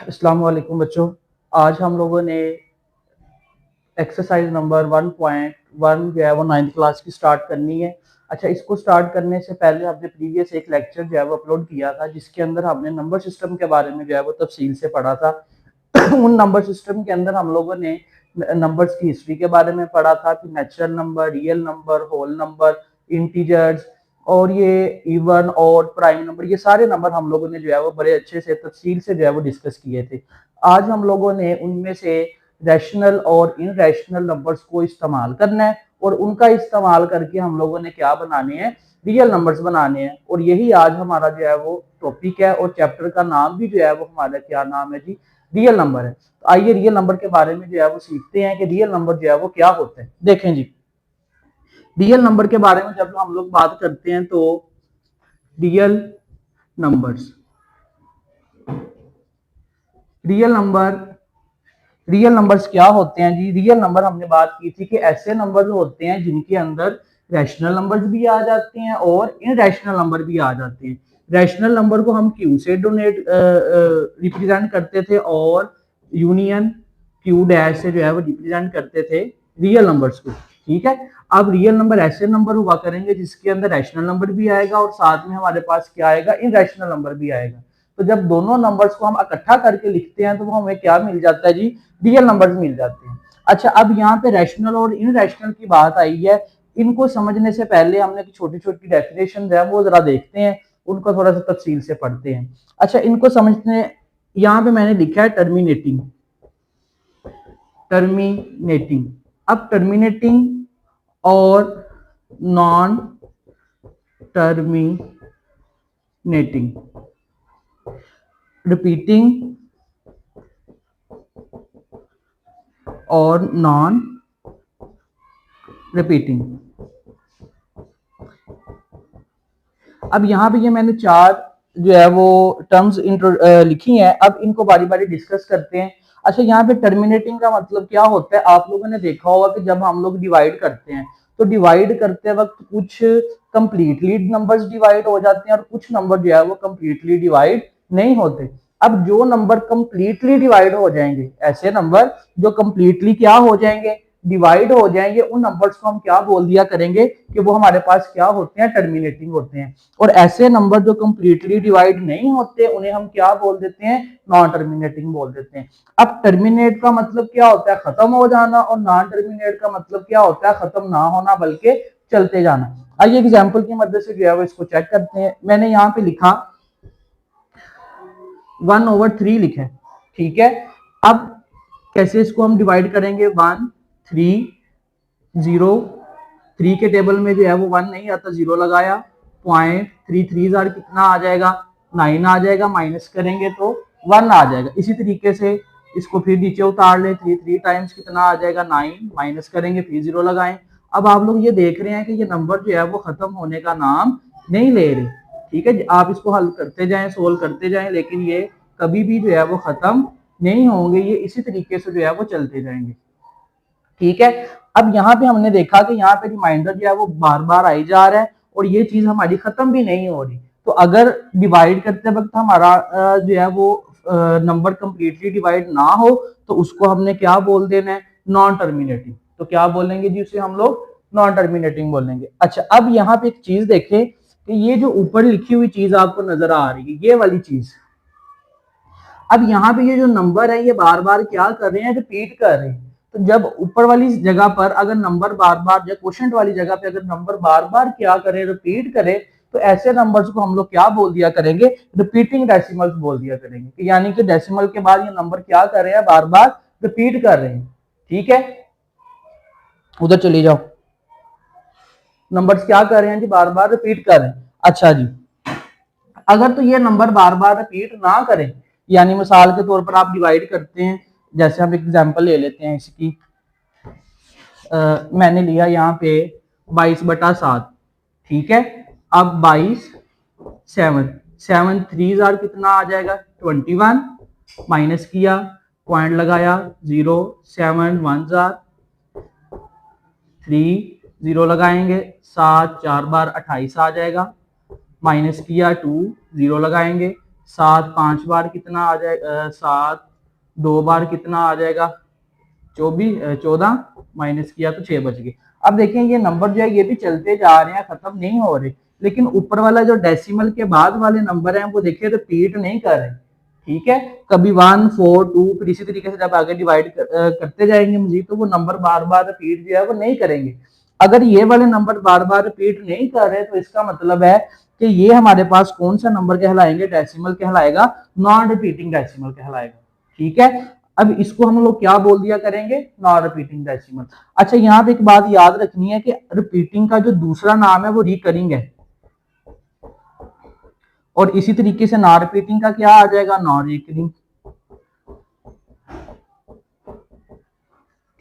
अस्सलाम वालेकुम बच्चों। आज हम लोगों ने एक्सरसाइज नंबर 1.1 जो है वो 9th क्लास की स्टार्ट करनी है। अच्छा, इसको स्टार्ट करने से पहले हमने प्रीवियस एक लेक्चर जो है वो अपलोड किया था, जिसके अंदर हमने नंबर सिस्टम के बारे में जो है वो तफसील से पढ़ा था। उन नंबर सिस्टम के अंदर हम लोगों ने नंबर्स की हिस्ट्री के बारे में पढ़ा था कि natural number, real number, whole number, integers और ये इवन और प्राइम नंबर, ये सारे नंबर हम लोगों ने जो है वो बड़े अच्छे से तफसील से जो है वो डिस्कस किए थे। आज हम लोगों ने उनमें से रैशनल और इनरैशनल नंबर्स को इस्तेमाल करना है और उनका इस्तेमाल करके हम लोगों ने क्या बनाने हैं, रियल नंबर्स बनाने हैं। और यही आज हमारा जो है वो टॉपिक है और चैप्टर का नाम भी जो है वो हमारा क्या नाम है जी, रियल नंबर है। तो आइए रियल नंबर के बारे में जो है वो सीखते हैं कि रियल नंबर जो है वो क्या होते हैं। देखें जी, रियल नंबर के बारे में जब हम लोग बात करते हैं तो real numbers, real number, real numbers क्या होते हैं जी। रियल नंबर हमने बात की थी कि ऐसे नंबर होते हैं जिनके अंदर रैशनल नंबर्स भी आ जाते हैं और इनरैशनल नंबर भी आ जाते हैं। रैशनल नंबर को हम क्यू से डोनेट रिप्रेजेंट करते थे और यूनियन क्यू डैश से जो है वो रिप्रेजेंट करते थे रियल नंबर्स को। ठीक है, अब रियल नंबर ऐसे नंबर हुआ करेंगे जिसके अंदर रैशनल नंबर भी आएगा और साथ में हमारे पास क्या आएगा, इनरैशनल नंबर भी आएगा। तो जब दोनों नंबर्स को हम इकट्ठा करके लिखते हैं तो वो हमें क्या मिल जाता है जी, रियल नंबर्स मिल जाते हैं। अच्छा, अब यहाँ पे रैशनल और इनरैशनल की बात आई है। इनको समझने से पहले हमने छोटी छोटी डेफिनेशन है वो जरा देखते हैं, उनको थोड़ा सा तफसील से पढ़ते हैं। अच्छा, इनको समझने, यहाँ पे मैंने लिखा है टर्मिनेटिंग, टर्मिनेटिंग। अब टर्मिनेटिंग और नॉन टर्मिनेटिंग, रिपीटिंग और नॉन रिपीटिंग। अब यहाँ पे ये मैंने चार जो है वो टर्म्स लिखी हैं। अब इनको बारी बारी डिस्कस करते हैं। अच्छा, यहाँ पे टर्मिनेटिंग का मतलब क्या होता है, आप लोगों ने देखा होगा कि जब हम लोग डिवाइड करते हैं तो डिवाइड करते वक्त कुछ कंप्लीटली नंबर्स डिवाइड हो जाते हैं और कुछ नंबर जो है वो कंप्लीटली डिवाइड नहीं होते। अब जो नंबर कंप्लीटली डिवाइड हो जाएंगे, ऐसे नंबर जो कंप्लीटली क्या हो जाएंगे, डिवाइड हो जाएंगे, उन नंबर्स को हम क्या बोल दिया करेंगे कि वो हमारे पास क्या होते हैं, टर्मिनेटिंग होते हैं। और ऐसे नंबर जो कंप्लीटली डिवाइड नहीं होते उन्हें हम क्या बोल देते हैं, नॉन टर्मिनेटिंग बोल देते हैं। अब टर्मिनेट का मतलब क्या होता है, खत्म हो जाना, और नॉन टर्मिनेट का मतलब क्या होता है, खत्म ना होना बल्कि चलते जाना। आइए एग्जाम्पल की मदद से जो है वो इसको चेक करते हैं। मैंने यहाँ पे लिखा 1/3 लिखा है, ठीक है। अब कैसे इसको हम डिवाइड करेंगे, 1 3 0, 3 के टेबल में जो है वो 1 नहीं आता, 0 लगाया, 0.33 कितना आ जाएगा, 9 आ जाएगा, माइनस करेंगे तो 1 आ जाएगा। इसी तरीके से इसको फिर नीचे उतार लें, 3 टाइम्स कितना आ जाएगा, 9, माइनस करेंगे, फिर 0 लगाएं। अब आप लोग ये देख रहे हैं कि ये नंबर जो है वो खत्म होने का नाम नहीं ले रहे। ठीक है, आप इसको हल करते जाएं, सोल्व करते जाएं, लेकिन ये कभी भी जो है वो खत्म नहीं होंगे, ये इसी तरीके से जो है वो चलते जाएंगे। ठीक है, अब यहाँ पे हमने देखा कि यहाँ पे रिमाइंडर जो है वो बार बार आई जा रहा है और ये चीज हमारी खत्म भी नहीं हो रही। तो अगर डिवाइड करते वक्त हमारा जो है वो नंबर कंप्लीटली डिवाइड ना हो तो उसको हमने क्या बोल देना है, नॉन टर्मिनेटिंग। तो क्या बोलेंगे जी, उसे हम लोग नॉन टर्मिनेटिंग बोलेंगे। अच्छा, अब यहाँ पे एक चीज देखें कि ये जो ऊपर लिखी हुई चीज आपको नजर आ रही है, ये वाली चीज, अब यहाँ पे ये जो नंबर है ये बार बार क्या कर रहे हैं, रिपीट कर रहे हैं। तो जब ऊपर वाली जगह पर अगर नंबर बार बार, जब क्वोशंट वाली जगह पे अगर नंबर बार बार क्या करे, रिपीट करे, तो ऐसे नंबर्स को हम लोग क्या बोल दिया करेंगे, रिपीटिंग डेसिमल्स बोल दिया करेंगे। कि यानी कि डेसिमल के बाद ये नंबर क्या कर रहे हैं, बार बार रिपीट कर रहे हैं। ठीक है, उधर चली जाओ, नंबर्स क्या कर रहे हैं जी, बार बार रिपीट कर रहे हैं। अच्छा जी, अगर तो ये नंबर बार बार रिपीट ना करें, यानी मिसाल के तौर पर आप डिवाइड करते हैं, जैसे हम एग्जांपल ले लेते हैं इसकी, मैंने लिया यहाँ पे 22/7, ठीक है। अब 22 7 3 कितना आ जाएगा, 21, माइनस किया, पॉइंट लगाया, 0 7 1 3 0 लगाएंगे, 7 4 बार 28 आ जाएगा, माइनस किया, 2 0 लगाएंगे, 7 5 बार कितना आ जाएगा, 7 2 बार कितना आ जाएगा, 14 माइनस किया तो 6 बच गए। अब देखें ये नंबर जो है ये भी चलते जा रहे हैं, खत्म नहीं हो रहे, लेकिन ऊपर वाला जो डेसिमल के बाद वाले नंबर हैं वो देखिए रिपीट नहीं कर रहे। ठीक है, कभी 1 4 2 फिर इसी तरीके से जब आगे डिवाइड करते जाएंगे मजीद तो वो नंबर बार बार रिपीट जो है वो नहीं करेंगे। अगर ये वाले नंबर बार बार रिपीट नहीं कर रहे तो इसका मतलब है कि ये हमारे पास कौन सा नंबर कहलाएंगे, डेसिमल कहलाएगा, नॉन रिपीटिंग डेसिमल कहलाएगा। ठीक है, अब इसको हम लोग क्या बोल दिया करेंगे, नॉन रिपीटिंग डेसिमल। अच्छा यहाँ पे एक बात याद रखनी है कि रिपीटिंग का जो दूसरा नाम है वो रिकरिंग है, और इसी तरीके से नॉन रिपीटिंग का क्या आ जाएगा, नॉन रिकरिंग।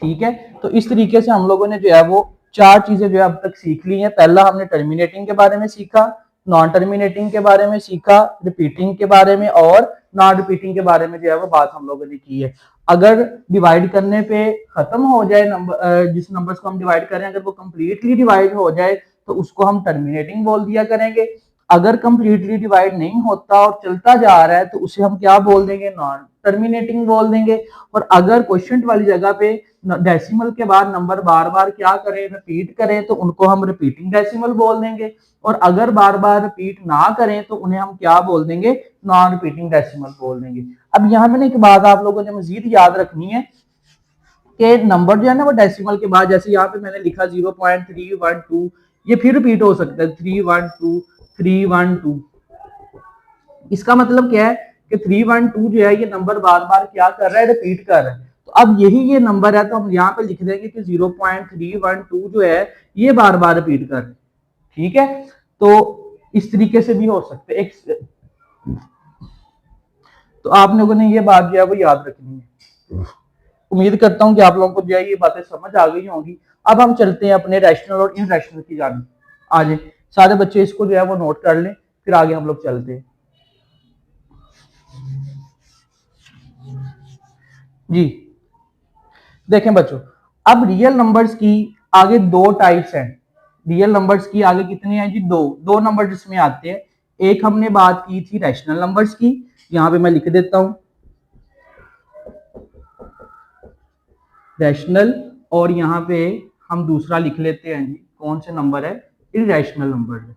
ठीक है, तो इस तरीके से हम लोगों ने जो है वो 4 चीजें जो है अब तक सीख ली हैं। पहला हमने टर्मिनेटिंग के बारे में सीखा, नॉन टर्मिनेटिंग के बारे में सीखा, रिपीटिंग के बारे में और नॉन रिपीटिंग के बारे में जो है वो बात हम लोगों ने की है। अगर डिवाइड करने पे खत्म हो जाए नंबर, जिस नंबर्स को हम डिवाइड कर रहे हैं अगर वो कंप्लीटली डिवाइड हो जाए तो उसको हम टर्मिनेटिंग बोल दिया करेंगे। अगर कंप्लीटली डिवाइड नहीं होता और चलता जा रहा है तो उसे हम क्या बोल देंगे, नॉन टर्मिनेटिंग बोल देंगे। और अगर क्वेश्चन वाली जगह पे डेसिमल के बाद नंबर बार बार क्या करें, रिपीट करें, तो उनको हम रिपीटिंग डेसिमल बोल देंगे। और अगर बार बार रिपीट ना करें तो उन्हें हम क्या बोल देंगे, नॉन रिपीटिंग डेसिमल बोल देंगे। अब यहाँ पे एक बात आप लोगों ने मजीद याद रखनी है कि नंबर जो है ना वो डेसिमल के बाद, जैसे यहाँ पे मैंने लिखा 0.312, ये फिर रिपीट हो सकता है 312 312। इसका मतलब क्या है कि 312 जो है ये नंबर बार बार क्या कर रहा है, रिपीट कर रहा है। तो अब यही ये नंबर है तो हम यहाँ पे लिख देंगे कि 0.312 जो है ये बार बार रिपीट कर रहा है। ठीक है, तो इस तरीके से भी हो सकते हैं। तो आप लोगों ने ये बात जो है वो याद रखनी है। उम्मीद करता हूं कि आप लोगों को जो है ये बातें समझ आ गई होंगी। अब हम चलते हैं अपने रैशनल और इनरैशनल की जानिब। आज सारे बच्चे इसको जो है वो नोट कर लें, फिर आगे हम लोग चलते हैं। जी देखें बच्चों, अब रियल नंबर्स की आगे 2 टाइप्स हैं। रियल नंबर्स की आगे कितने हैं जी, दो नंबर जिसमें आते हैं। एक हमने बात की थी रैशनल नंबर्स की, यहां पे मैं लिख देता हूं रैशनल, और यहां पे हम दूसरा लिख लेते हैं जी, कौन से नंबर है, इरैशनल नंबर है।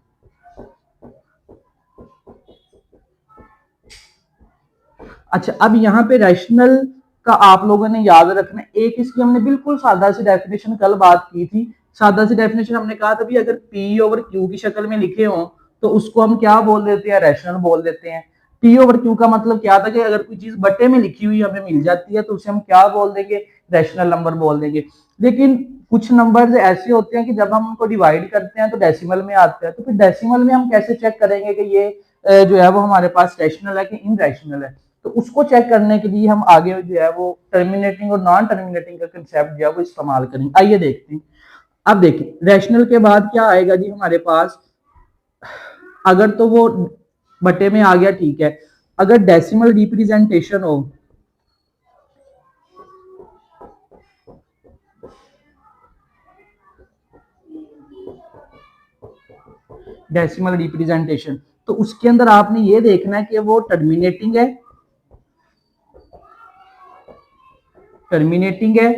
अच्छा अब यहाँ पे रैशनल का आप लोगों ने याद रखना, एक इसकी हमने बिल्कुल सादा सी डेफिनेशन कल बात की थी। सादा सी डेफिनेशन हमने कहा था भी अगर P ओवर Q की शक्ल में लिखे हो तो उसको हम क्या बोल देते हैं, रैशनल बोल देते हैं। P ओवर Q का मतलब क्या था कि अगर कोई चीज बट्टे में लिखी हुई हमें मिल जाती है तो उसे हम क्या बोल देंगे, रैशनल नंबर बोल देंगे। लेकिन कुछ नंबर ऐसे होते हैं कि जब हम उनको डिवाइड करते हैं तो डेसिमल में आते हैं, तो फिर डेसिमल में हम कैसे चेक करेंगे कि ये जो है वो हमारे पास रैशनल है कि इनरैशनल है। तो उसको चेक करने के लिए हम आगे जो है वो टर्मिनेटिंग और नॉन टर्मिनेटिंग का कंसेप्ट जो है वो इस्तेमाल करेंगे। आइए देखते हैं। अब देखिए रैशनल के बाद क्या आएगा जी हमारे पास, अगर तो वो बटे में आ गया ठीक है, अगर डेसिमल रिप्रेजेंटेशन हो, डेसिमल रिप्रेजेंटेशन, तो उसके अंदर आपने ये देखना है कि वो टर्मिनेटिंग है, टर्मिनेटिंग है,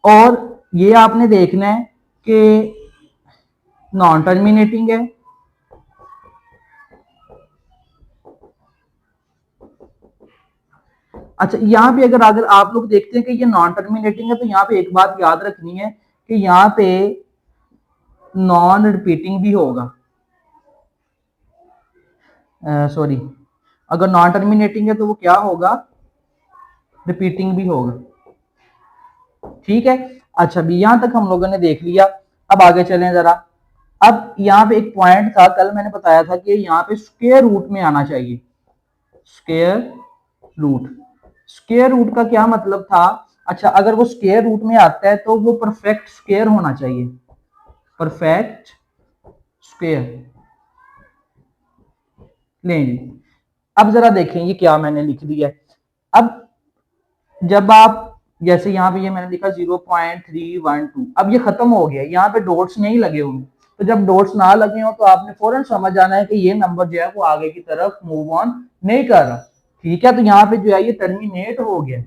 और ये आपने देखना है कि नॉन टर्मिनेटिंग है। अच्छा यहाँ पे अगर आप लोग देखते हैं कि ये नॉन टर्मिनेटिंग है तो यहाँ पे एक बात याद रखनी है कि यहाँ पे नॉन रिपीटिंग भी होगा, सॉरी, अगर नॉन टर्मिनेटिंग है तो वो क्या होगा, रिपीटिंग भी होगा। ठीक है, अच्छा भी यहां तक हम लोगों ने देख लिया। अब आगे चलें जरा। अब यहाँ पे एक पॉइंट था, कल मैंने बताया था कि यहाँ पे स्क्वायर रूट में आना चाहिए। स्क्वायर रूट, स्क्वायर रूट का क्या मतलब था, अच्छा अगर वो स्क्वायर रूट में आता है तो वो परफेक्ट स्क्वायर होना चाहिए, परफेक्ट स्क्वायर। नहीं, अब जरा देखें ये क्या मैंने लिख दिया। अब जब आप जैसे यहाँ पे ये मैंने लिखा 0.312, अब ये खत्म हो गया, यहाँ पे डॉट्स नहीं लगे होंगे, तो जब डॉट्स ना लगे हो तो आपने फौरन समझ जाना है कि ये नंबर जो है वो आगे की तरफ मूव ऑन नहीं कर रहा। ठीक है, तो यहाँ पे जो है ये टर्मिनेट हो गया।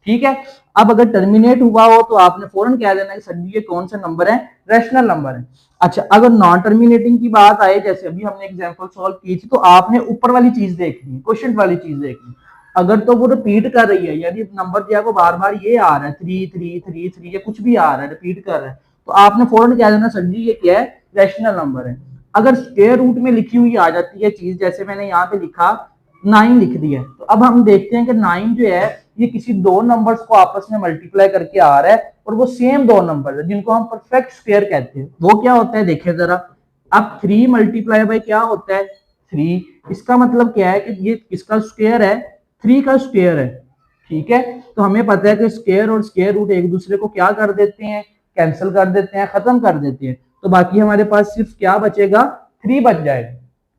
ठीक है, अब अगर टर्मिनेट हुआ हो तो आपने फौरन कह देना कि सर जी ये कौन सा नंबर है, रैशनल नंबर है। अच्छा, अगर नॉन टर्मिनेटिंग की बात आए, जैसे अभी हमने एग्जांपल सॉल्व की थी, तो आपने ऊपर वाली चीज देखनी है, क्वेश्चन वाली चीज देखनी। अगर तो वो रिपीट कर रही है, यानी नंबर जो है वो बार बार ये आ रहा है 3 3 3 3 या कुछ भी आ रहा है, रिपीट कर रहा है, तो आपने फौरन कह देना सर जी ये क्या है, रैशनल नंबर है। अगर स्क्वायर रूट में लिखी हुई आ जाती है चीज, जैसे मैंने यहाँ पे लिखा 9 लिख दिया है, तो अब हम देखते हैं कि 9 जो है ये किसी दो नंबर्स को आपस में मल्टीप्लाई करके आ रहा है, और वो सेम दो नंबर है जिनको हम परफेक्ट स्क्वायर कहते हैं। वो क्या होता है देखिए जरा, अब 3 मल्टीप्लाई बाय क्या होता है 3, इसका मतलब क्या है कि ये किसका स्क्वायर है, 3 का स्क्वायर है। ठीक है, तो हमें पता है कि स्क्वायर और स्क्वायर रूट एक दूसरे को क्या कर देते हैं, कैंसिल कर देते हैं, खत्म कर देते हैं, तो बाकी हमारे पास सिर्फ क्या बचेगा, 3 बच जाएगा।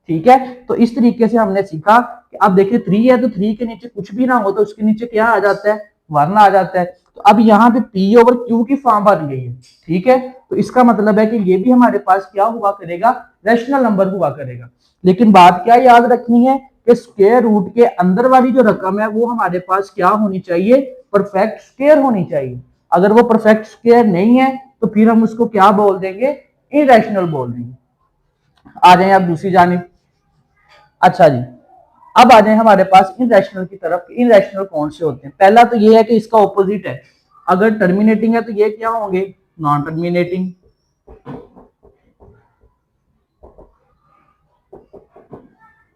ठीक है, तो इस तरीके से हमने सीखा कि अब देखिए 3 है तो 3 के नीचे कुछ भी ना हो तो उसके नीचे क्या आ जाता है, 1 आ जाता है। तो अब यहाँ पे P ओवर Q की फॉर्म बन गई है। ठीक है, तो इसका मतलब है कि ये भी हमारे पास क्या हुआ करेगा, रैशनल नंबर हुआ करेगा। लेकिन बात क्या याद रखनी है कि स्क्वायर रूट के अंदर वाली जो रकम है वो हमारे पास क्या होनी चाहिए, परफेक्ट स्क्वायर होनी चाहिए। अगर वो परफेक्ट स्क्वायर नहीं है तो फिर हम उसको क्या बोल देंगे, इरेशनल बोल देंगे। आ जाए आप दूसरी जानिब। अच्छा जी, अब आ जाए हमारे पास इनरैशनल की तरफ। इनरैशनल कौन से होते हैं, पहला तो ये है कि इसका ऑपोजिट है, अगर टर्मिनेटिंग है तो ये क्या होंगे, नॉन टर्मिनेटिंग।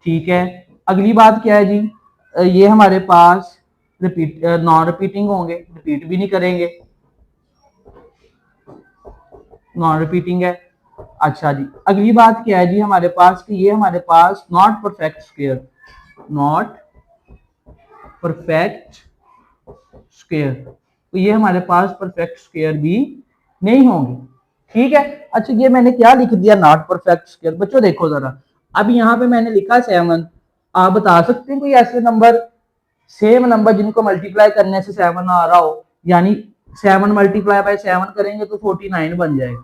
ठीक है, अगली बात क्या है जी, ये हमारे पास रिपीट नॉन रिपीटिंग होंगे, रिपीट भी नहीं करेंगे, नॉन रिपीटिंग है। अच्छा जी, अगली बात क्या है जी हमारे पास कि ये हमारे पास not perfect square, not perfect square, तो ये हमारे पास परफेक्ट स्क्वायर भी नहीं होंगे। ठीक है, अच्छा ये मैंने क्या लिख दिया, नॉट परफेक्ट स्क्वायर। बच्चों देखो जरा, अब यहाँ पे मैंने लिखा 7, आप बता सकते हैं कोई ऐसे नंबर, सेम नंबर जिनको मल्टीप्लाई करने से 7 आ रहा हो, यानी 7 मल्टीप्लाई बाय 7 करेंगे तो 49 बन जाएगा।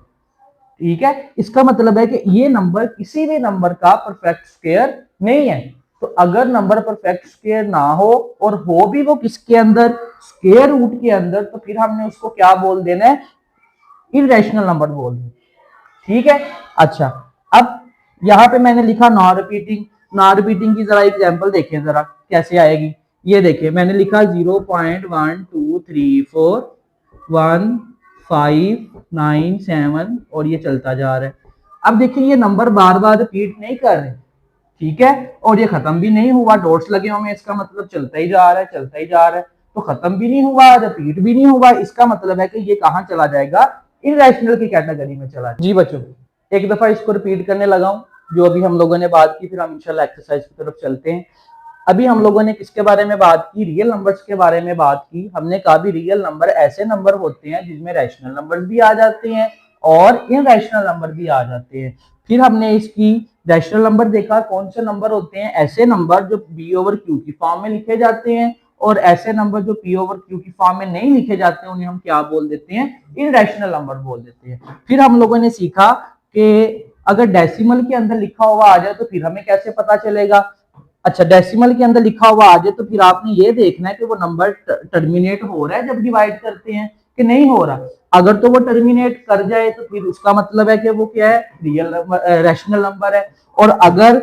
ठीक है, इसका मतलब है कि ये नंबर किसी भी नंबर का परफेक्ट स्क्वायर नहीं है। तो अगर नंबर परफेक्ट स्क्वायर ना हो और हो भी वो किसके अंदर, स्क्वायर रूट के अंदर, तो फिर हमने उसको क्या बोल देना है, इरेशनल नंबर बोल देना। ठीक है, अच्छा अब यहाँ पे मैंने लिखा नॉन रिपीटिंग। नॉन रिपीटिंग की जरा एग्जांपल देखें जरा कैसे आएगी। ये देखिए मैंने लिखा 0.12341597 और ये चलता जा रहा है। अब देखिए ये नंबर बार बार रिपीट नहीं कर रहे। ठीक है, और ये खत्म भी नहीं हुआ, डॉट्स लगे हुए, इसका मतलब चलता ही जा रहा है, चलता ही जा रहा है, तो खत्म भी नहीं हुआ, रिपीट भी नहीं हुआ, इसका मतलब है कि ये कहां चला जाएगा, इरेशनल की कैटेगरी में चला। जी बच्चों, एक दफा इसको रिपीट करने लगाऊं जो अभी हम लोगों ने बात की, फिर हम इंशाल्लाह एक्सरसाइज की तरफ चलते हैं। अभी हम लोगों ने किसके बारे में बात की, रियल नंबर्स के बारे में बात की। हमने कहा भी रियल नंबर ऐसे नंबर होते हैं जिसमें रैशनल नंबर भी आ जाते हैं और इनरैशनल नंबर भी आ जाते हैं। फिर हमने इसकी रैशनल नंबर देखा, कौन से नंबर होते हैं, ऐसे नंबर जो बी ओवर क्यू की फॉर्म में लिखे जाते हैं, और ऐसे नंबर जो पी ओवर क्यू की फॉर्म में नहीं लिखे जाते हैं उन्हें हम क्या बोल देते हैं, इनरैशनल नंबर बोल देते हैं। फिर हम लोगों ने सीखा कि अगर डेसिमल के अंदर लिखा हुआ आ जाए तो फिर हमें कैसे पता चलेगा। अच्छा, डेसिमल के अंदर लिखा हुआ आ जाए तो फिर आपने ये देखना है कि वो नंबर टर्मिनेट हो रहा है जब डिवाइड करते हैं कि नहीं हो रहा। अगर तो वो टर्मिनेट कर जाए तो फिर उसका मतलब है कि वो क्या है, रियल रैशनल नंबर है। और अगर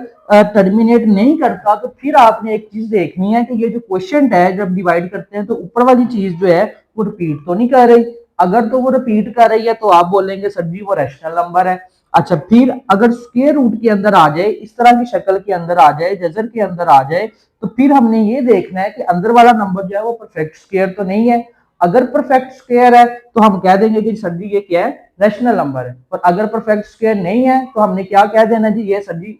टर्मिनेट नहीं करता तो फिर आपने एक चीज देखनी है कि ये जो क्वेश्चन है जब डिवाइड करते हैं तो ऊपर वाली चीज जो है वो रिपीट तो नहीं कर रही। अगर तो वो रिपीट कर रही है तो आप बोलेंगे सर जी वो रैशनल नंबर है। अच्छा, फिर अगर स्क्वायर रूट के अंदर आ जाए, इस तरह की शक्ल के अंदर आ जाए, जजर के अंदर आ जाए, तो फिर हमने ये देखना है कि अंदर वाला नंबर जो है वो परफेक्ट स्क्वायर तो नहीं है। अगर परफेक्ट स्क्वायर है तो हम कह देंगे कि सर जी ये क्या है, रैशनल नंबर है। और अगर परफेक्ट स्क्वायर नहीं है तो हमने क्या कह देना जी, ये सर जी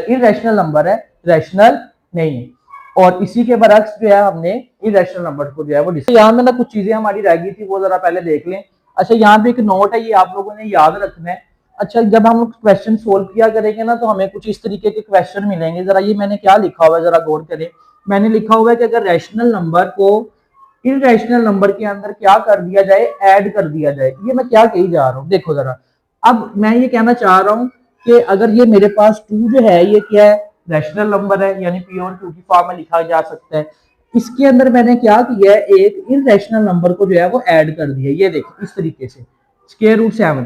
इरेशनल नंबर है, रैशनल नहीं है। और इसी के बरक्स जो है हमने इरेशनल नंबर को जो है वो यहाँ में ना कुछ चीजें हमारी रह गई थी वो जरा पहले देख लें। अच्छा, यहाँ पे एक नोट है, ये आप लोगों ने याद रखना है। अच्छा, जब हम क्वेश्चन सोल्व किया करेंगे ना तो हमें कुछ इस तरीके के क्वेश्चन मिलेंगे। जरा ये मैंने क्या लिखा हुआ है जरा गौर करें। मैंने लिखा हुआ है कि अगर रैशनल नंबर को इरेशनल नंबर के अंदर क्या कर दिया जाए, ऐड कर दिया जाए। ये मैं क्या कही जा रहा हूँ, देखो जरा। अब मैं ये कहना चाह रहा हूं कि अगर ये मेरे पास 2 जो है ये क्या है, रैशनल नंबर है, यानी पी और क्यू की फॉर्म में लिखा जा सकता है। इसके अंदर मैंने क्या किया है, एक इनरैशनल नंबर को जो है वो ऐड कर दिया, ये देखो इस तरीके से स्क्वायर रूट 7,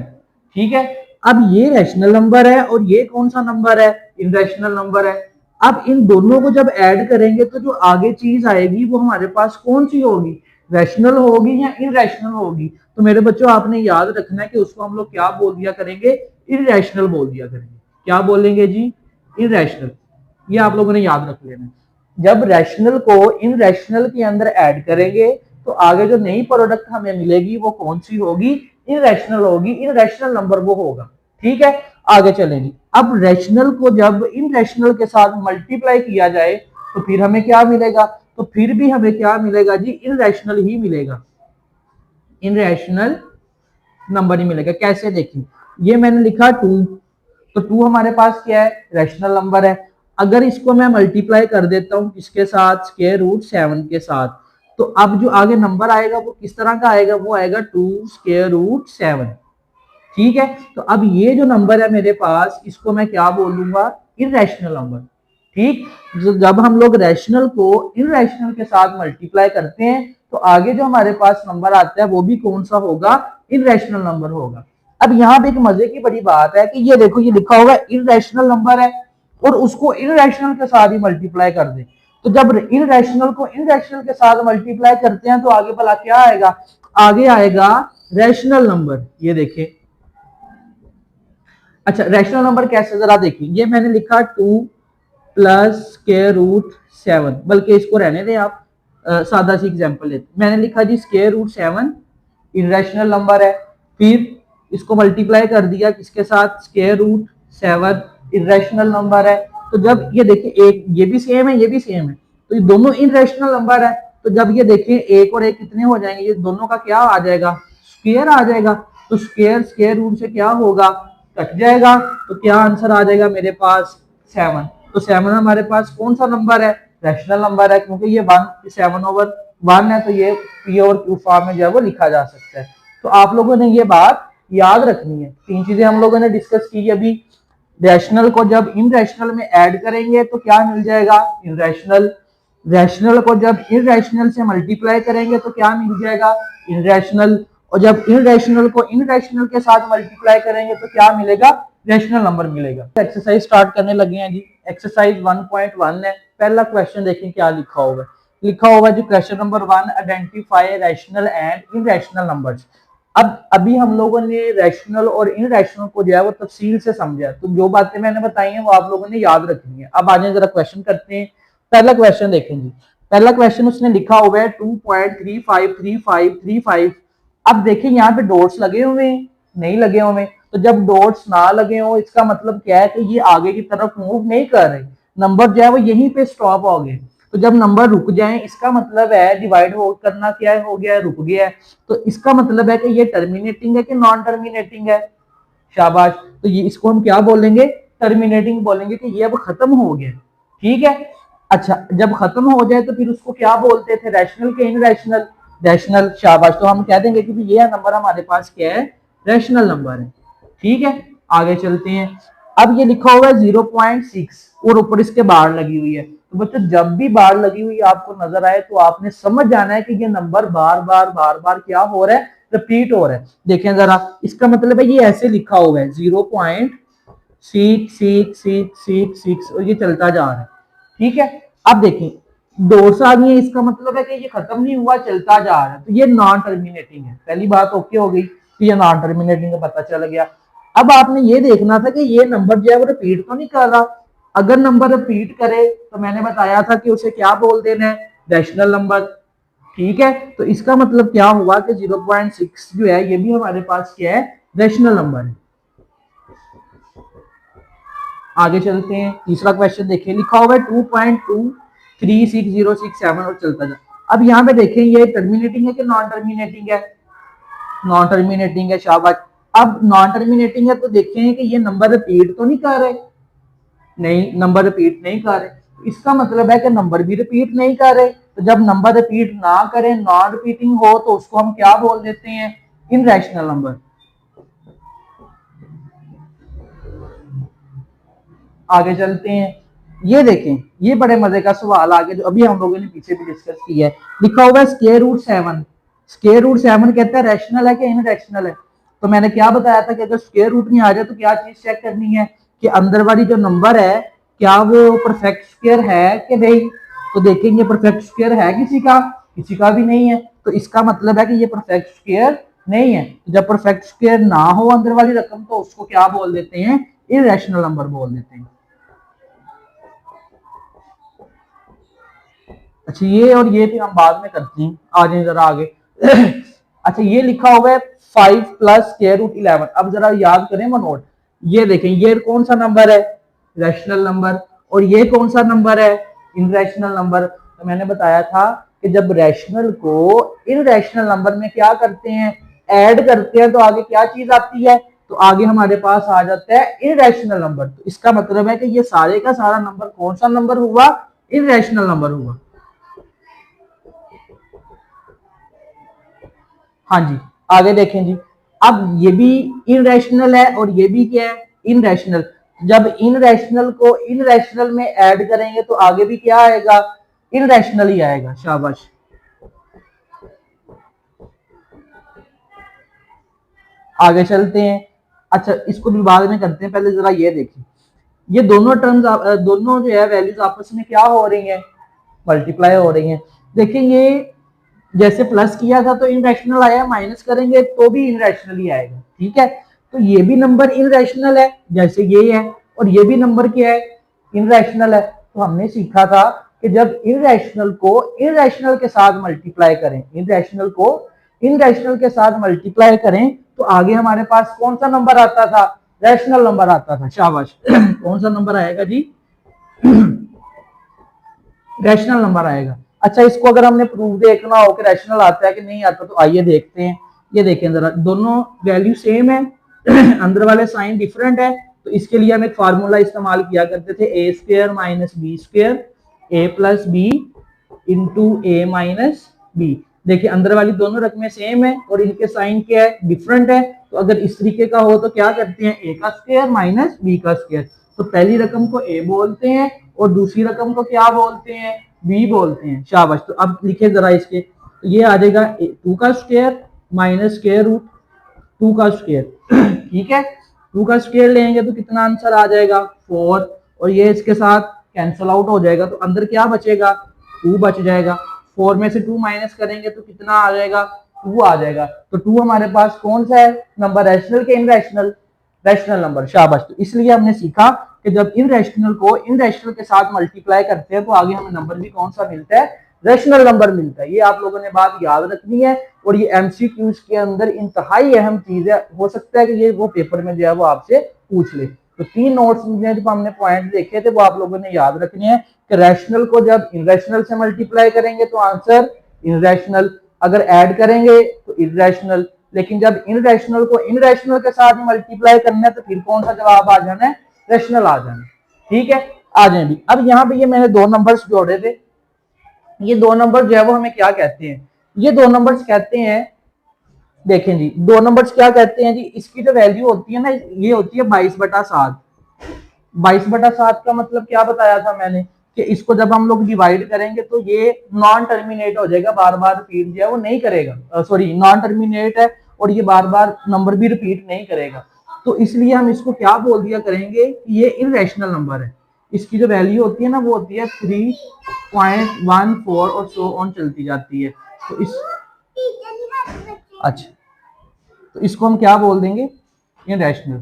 ठीक है। अब ये रैशनल नंबर है और ये कौन सा नंबर है, इनरैशनल नंबर है। अब इन दोनों को जब ऐड करेंगे तो जो आगे चीज आएगी वो हमारे पास कौन सी होगी, रैशनल होगी या इनरैशनल होगी। तो मेरे बच्चों आपने याद रखना है कि उसको हम लोग क्या बोल दिया करेंगे, इनरैशनल बोल दिया करेंगे। क्या बोलेंगे जी, इनरैशनल। ये आप लोगों ने याद रख लेना। जब रैशनल को इन रैशनल के अंदर ऐड करेंगे तो आगे जो नई प्रोडक्ट हमें मिलेगी वो कौन सी होगी, इनरैशनल होगी, इनरैशनल नंबर वो होगा, ठीक है। आगे चलेंगे। अब रैशनल को जब इनरैशनल के साथ मल्टीप्लाई किया जाए तो फिर हमें क्या मिलेगा, तो फिर भी हमें क्या मिलेगा जी, इनरैशनल ही मिलेगा, इनरैशनल नंबर ही मिलेगा। कैसे देखिए, ये मैंने लिखा 2, तो 2 हमारे पास क्या है, रैशनल नंबर है। अगर इसको मैं मल्टीप्लाई कर देता हूं किसके साथ, स्क्वायर रूट 7 के साथ, तो अब जो आगे नंबर आएगा वो किस तरह का आएगा, वो आएगा 2 स्क्वायर रूट 7, ठीक है। तो अब ये जो नंबर है मेरे पास, इसको मैं क्या बोलूंगा, इनरैशनल नंबर, ठीक। जब हम लोग रैशनल को इनरैशनल के साथ मल्टीप्लाई करते हैं तो आगे जो हमारे पास नंबर आता है वो भी कौन सा होगा, इनरैशनल नंबर होगा। अब यहाँ पे एक मजे की बड़ी बात है कि ये देखो, ये लिखा होगा इनरैशनल नंबर है और उसको इनरैशनल के साथ ही मल्टीप्लाई कर दे। तो जब इनरैशनल को इनरैशनल के साथ मल्टीप्लाई करते हैं तो आगे भला क्या आएगा, आगे आएगा रैशनल नंबर। ये देखें, अच्छा रैशनल नंबर कैसे, जरा देखिए, ये मैंने लिखा 2 प्लस स्क्वायर रूट 7, बल्कि इसको रहने दें आप, सादा सी एग्जांपल लेते, मैंने लिखा जी स्क्वायर रूट 7 इनरैशनल नंबर है, फिर इसको मल्टीप्लाई कर दिया किसके साथ, स्क्वायर रूट 7 इनरैशनल नंबर है। तो जब ये देखिए, एक ये भी सेम है, ये भी सेम है, तो ये दोनों इनरैशनल नंबर है। तो जब ये देखिए एक और एक कितने हो जाएंगे, ये दोनों का क्या आ जाएगा, स्क्वायर आ जाएगा। तो स्क्वायर स्क्वायर रूट से क्या होगा, कट जाएगा। तो क्या आंसर आ जाएगा मेरे पास, 7। तो 7 हमारे पास कौन सा नंबर है, रैशनल नंबर है, क्योंकि ये 7/1 है, तो ये पी और क्यू फॉर्म में जो है वो लिखा जा सकता है। तो आप लोगों ने ये बात याद रखनी है। 3 चीजें हम लोगों ने डिस्कस की अभी। रैशनल को जब इनरैशनल में ऐड करेंगे तो क्या मिल जाएगा, इनरैशनल। रैशनल को जब इनरैशनल से मल्टीप्लाई करेंगे तो क्या मिल जाएगा, इनरैशनल। और जब इनरैशनल को इनरैशनल के साथ मल्टीप्लाई करेंगे तो क्या मिलेगा, रैशनल नंबर मिलेगा। एक्सरसाइज स्टार्ट करने लगे हैं जी। एक्सरसाइज 1.1 है। पहला क्वेश्चन देखें क्या लिखा होगा। लिखा होगा जी question number 1, identify rational and irrational numbers. अब अभी हम लोगों ने रैशनल और इनरैशनल को जो है वो तफसील से समझा, तो जो बातें मैंने बताई हैं वो आप लोगों ने याद रखनी है। अब आगे जरा क्वेश्चन करते हैं। पहला क्वेश्चन देखें जी। पहला क्वेश्चन उसने लिखा हुआ है 2.353535। अब देखिए यहाँ पे डॉट्स लगे हुए हैं, नहीं लगे हुए। तो जब डॉट्स ना लगे हो इसका मतलब क्या है कि ये आगे की तरफ मूव नहीं कर रहे, नंबर जो है वो यहीं पे स्टॉप हो गए। तो जब नंबर रुक जाए इसका मतलब है डिवाइड हो करना क्या है, हो गया है, रुक गया है। तो इसका मतलब है कि ये टर्मिनेटिंग है कि नॉन टर्मिनेटिंग है, शाबाश। तो ये इसको हम क्या बोलेंगे, टर्मिनेटिंग बोलेंगे कि ये अब खत्म हो गया, ठीक है। अच्छा जब खत्म हो जाए तो फिर उसको क्या बोलते थे, रैशनल के इनरैशनल, रैशनल, शाबाश। तो हम कह देंगे कि ये नंबर हमारे पास क्या है, रैशनल नंबर है, ठीक है। आगे चलते हैं। अब ये लिखा हुआ है 0.6 और ऊपर इसके बार लगी हुई है। तो बच्चों जब भी बार लगी हुई आपको नजर आए तो आपने समझ जाना है कि ये नंबर बार बार क्या हो रहा है, रिपीट हो रहा है। देखें जरा, इसका मतलब है ये ऐसे लिखा हुआ है 0.666666 और ये चलता जा रहा है, ठीक है। अब देखें डॉट्स आ गई है, इसका मतलब है कि ये खत्म नहीं हुआ, चलता जा रहा है, तो ये नॉन टर्मिनेटिंग है। पहली बात ओके हो गई कि ये नॉन टर्मिनेटिंग का पता चल गया। अब आपने ये देखना था कि ये नंबर जो है वो रिपीट तो नहीं कर रहा। अगर नंबर रिपीट करे तो मैंने बताया था कि उसे क्या बोल देना है, रैशनल नंबर, ठीक है। तो इसका मतलब क्या हुआ कि 0.6 जो है ये भी हमारे पास क्या है, रैशनल नंबर है। आगे चलते हैं। तीसरा क्वेश्चन देखिए, लिखा हुआ है 2.236067 और चलता जा। अब यहाँ पे देखें ये टर्मिनेटिंग है कि नॉन टर्मिनेटिंग है, नॉन टर्मिनेटिंग है, शाबाश। अब नॉन टर्मिनेटिंग है तो देखें कि ये नंबर रिपीट तो नहीं कर रहे, नहीं नंबर रिपीट नहीं कर रहे। इसका मतलब है कि नंबर भी रिपीट नहीं कर रहे। तो जब नंबर रिपीट ना करें, नॉन रिपीटिंग हो, तो उसको हम क्या बोल देते हैं, इनरैशनल नंबर। आगे चलते हैं, ये देखें, ये बड़े मजे का सवाल आगे जो अभी हम लोगों ने पीछे भी डिस्कस किया है। लिखा हुआ है स्क्वायर रूट 7। स्क्वायर रूट 7 कहता है रैशनल है कि इनरैशनल है। तो मैंने क्या बताया था कि अगर स्क्वायर रूट नहीं आ जाए तो क्या चीज चेक करनी है कि अंदर वाली जो नंबर है क्या वो परफेक्ट स्क्वायर है कि नहीं। तो देखेंगे परफेक्ट स्क्वायर है किसी का भी नहीं है, तो इसका मतलब है कि ये परफेक्ट स्क्वायर नहीं है। जब परफेक्ट स्क्वायर ना हो अंदर वाली रकम तो उसको क्या बोल देते हैं, इररेशनल नंबर बोल देते हैं। अच्छा ये और ये भी हम बाद में करते हैं, आ जाए जरा आगे। अच्छा ये लिखा हुआ है 5 प्लस स्क्वायर रूट 11। अब जरा याद करें वो नोट, ये देखें ये कौन सा नंबर है, रैशनल नंबर, और ये कौन सा नंबर है, इनरैशनल नंबर। तो मैंने बताया था कि जब रैशनल को इनरैशनल नंबर में क्या करते हैं, ऐड करते हैं, तो आगे क्या चीज आती है, तो आगे हमारे पास आ जाता है इनरैशनल नंबर। तो इसका मतलब है कि ये सारे का सारा नंबर कौन सा नंबर हुआ, इनरैशनल नंबर हुआ। हाँ जी, आगे देखें जी। अब ये भी इनरैशनल है और ये भी क्या है, इनरैशनल। जब इनरैशनल को इनरैशनल में ऐड करेंगे तो आगे भी क्या आएगा, इनरैशनल ही आएगा। शाबाश। आगे चलते हैं। अच्छा इसको भी बाद में करते हैं, पहले जरा ये देखिए, ये दोनों टर्म्स दोनों जो है वैल्यूज आपस में क्या हो रही हैं, मल्टीप्लाई हो रही हैं। देखिए ये जैसे प्लस किया था तो इनरैशनल आया, माइनस करेंगे तो भी इनरैशनल ही आएगा, ठीक है। तो ये भी नंबर इनरैशनल है जैसे ये है, और ये भी नंबर क्या है, इनरैशनल है। तो हमने सीखा था कि जब इनरैशनल को इनरैशनल के साथ मल्टीप्लाई करें, इनरैशनल को इनरैशनल के साथ मल्टीप्लाई करें तो आगे हमारे पास कौन सा नंबर आता था, रैशनल नंबर आता था। शाबाश। कौन सा नंबर आएगा जी, रैशनल नंबर आएगा। अच्छा इसको अगर हमने प्रूफ देखना हो कि रैशनल आता है कि नहीं आता, तो आइए देखते हैं। ये देखें जरा, दोनों वैल्यू सेम है, अंदर वाले साइन डिफरेंट है। तो इसके लिए हम एक फार्मूला इस्तेमाल किया करते थे, ए स्क्वायर माइनस बी स्क्वायर, ए प्लस बी इंटू ए माइनस बी। देखिए अंदर वाली दोनों रकमें सेम है और इनके साइन क्या है, डिफरेंट है। तो अगर इस तरीके का हो तो क्या करते हैं, ए का स्क्वायर माइनस बी का स्क्वायर। तो पहली रकम को ए बोलते हैं और दूसरी रकम को क्या बोलते हैं, बी बोलते हैं। शाबाश। तो अब लिखे जरा इसके, तो ये आ जाएगा 2 का स्क्वायर माइनस स्क्वायर रूट 2 का स्क्वायर। ठीक है, 2 का स्क्वायर लेंगे तो कितना आंसर आ जाएगा, 4, और ये इसके साथ कैंसल आउट हो जाएगा तो अंदर क्या बचेगा, 2 बच जाएगा। 4 में से 2 माइनस करेंगे तो कितना आ जाएगा, 2 आ जाएगा। तो 2 हमारे पास कौन सा है नंबर, रैशनल के इनरैशनल, रैशनल नंबर। शाबाश। तो इसलिए हमने सीखा कि जब इनरैशनल को इनरैशनल के साथ मल्टीप्लाई करते हैं तो आगे हमें नंबर भी कौन सा मिलता है, रैशनल नंबर मिलता है। ये आप लोगों ने बात याद रखनी है और ये एमसीक्यूज के अंदर इंतहाई अहम चीज है। हो सकता है कि ये वो पेपर में जो है वो आपसे पूछ ले। तो 3 नोट्स में जो हमने पॉइंट देखे थे वो आप लोगों ने याद रखने हैं कि रैशनल को जब इनरैशनल से मल्टीप्लाई करेंगे तो आंसर इनरैशनल, अगर ऐड करेंगे तो इररेशनल, लेकिन जब इनरैशनल को इनरैशनल के साथ मल्टीप्लाई करना है तो फिर कौन सा जवाब आ जाना है, रैशनल आ जाना है। ठीक है, आ जाए भी। अब यहाँ पे ये मैंने 2 नंबर्स जोड़े थे, ये 2 नंबर जो है वो हमें क्या कहते हैं, ये 2 नंबर्स कहते हैं, देखें जी 2 नंबर्स क्या कहते हैं जी, इसकी जो वैल्यू होती है ना ये होती है 22/7। 22/7 का मतलब क्या बताया था मैंने कि इसको जब हम लोग डिवाइड करेंगे तो ये नॉन टर्मिनेट हो जाएगा, बार बार रिपीट जो है वो नहीं करेगा, सॉरी नॉन टर्मिनेट है और ये बार बार नंबर भी रिपीट नहीं करेगा। तो इसलिए हम इसको क्या बोल दिया करेंगे कि ये इररेशनल नंबर है। इसकी जो वैल्यू होती है ना वो होती है 3.14 और सो ऑन चलती जाती है। तो इस अच्छा, तो इसको हम क्या बोल देंगे, इररेशनल।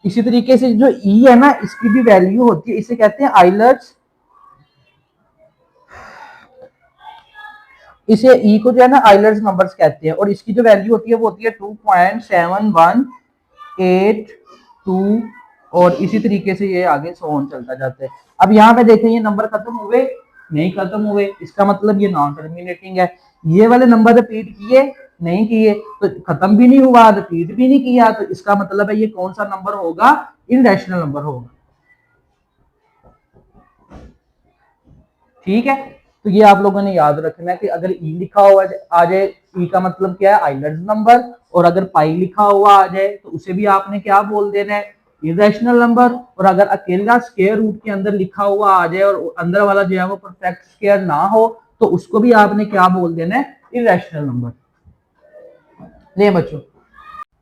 इसी तरीके से जो ई है ना इसकी भी वैल्यू होती है, इसे कहते हैं आइलर्स, इसे ई को जो है ना आइलर्स नंबर्स कहते हैं और इसकी जो वैल्यू होती है वो होती है 2.7182 और इसी तरीके से ये आगे सोन चलता जाता है। अब यहाँ पे देखें ये नंबर खत्म हुए, नहीं खत्म हुए, इसका मतलब ये नॉन टर्मिनेटिंग है। ये वाले नंबर रिपीट किए, नहीं किए, तो खत्म भी नहीं हुआ, रिपीट भी नहीं किया, तो इसका मतलब है ये कौन सा नंबर होगा, इररेशनल नंबर होगा। ठीक है, तो ये आप लोगों ने याद रखना है कि अगर ई लिखा हुआ आ जाए, ई का मतलब क्या है, आइलैंड्स नंबर, और अगर पाई लिखा हुआ आ जाए तो उसे भी आपने क्या बोल देना है, इरेशनल नंबर। और अगर अकेला स्क्वायर रूट के अंदर लिखा हुआ आ जाए और अंदर वाला जो है वो परफेक्ट स्क्वायर ना हो तो उसको भी आपने क्या बोल देना है, इरेशनल नंबर। ले बच्चों,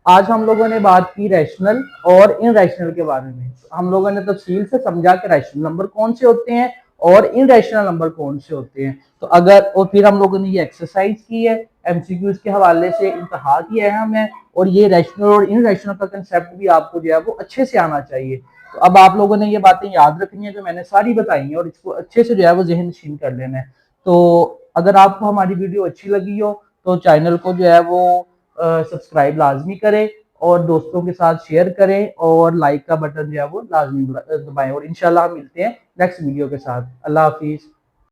आज हम लोगों ने बात की रैशनल और इनरैशनल के बारे में। हम लोगों ने तफसील से समझा कि रैशनल नंबर कौन से होते हैं और इनरैशनल नंबर कौन से होते हैं। तो अगर, और फिर हम लोगों ने ये एक्सरसाइज की है, एमसीक्यूज के हवाले से इम्तिहान किया है हमें, और ये रैशनल और इनरैशनल का कंसेप्ट भी आपको जो है वो अच्छे से आना चाहिए। तो अब आप लोगों ने ये बातें याद रखनी है जो मैंने सारी बताई हैं, और इसको अच्छे से जो है वो जहन नशीन कर लेना है। तो अगर आपको हमारी वीडियो अच्छी लगी हो तो चैनल को जो है वो सब्सक्राइब लाजमी करें, और दोस्तों के साथ शेयर करें, और लाइक का बटन जो है वो लाजमी दबाएं। और इंशाल्लाह हम मिलते हैं नेक्स्ट वीडियो के साथ। अल्लाह हाफिज।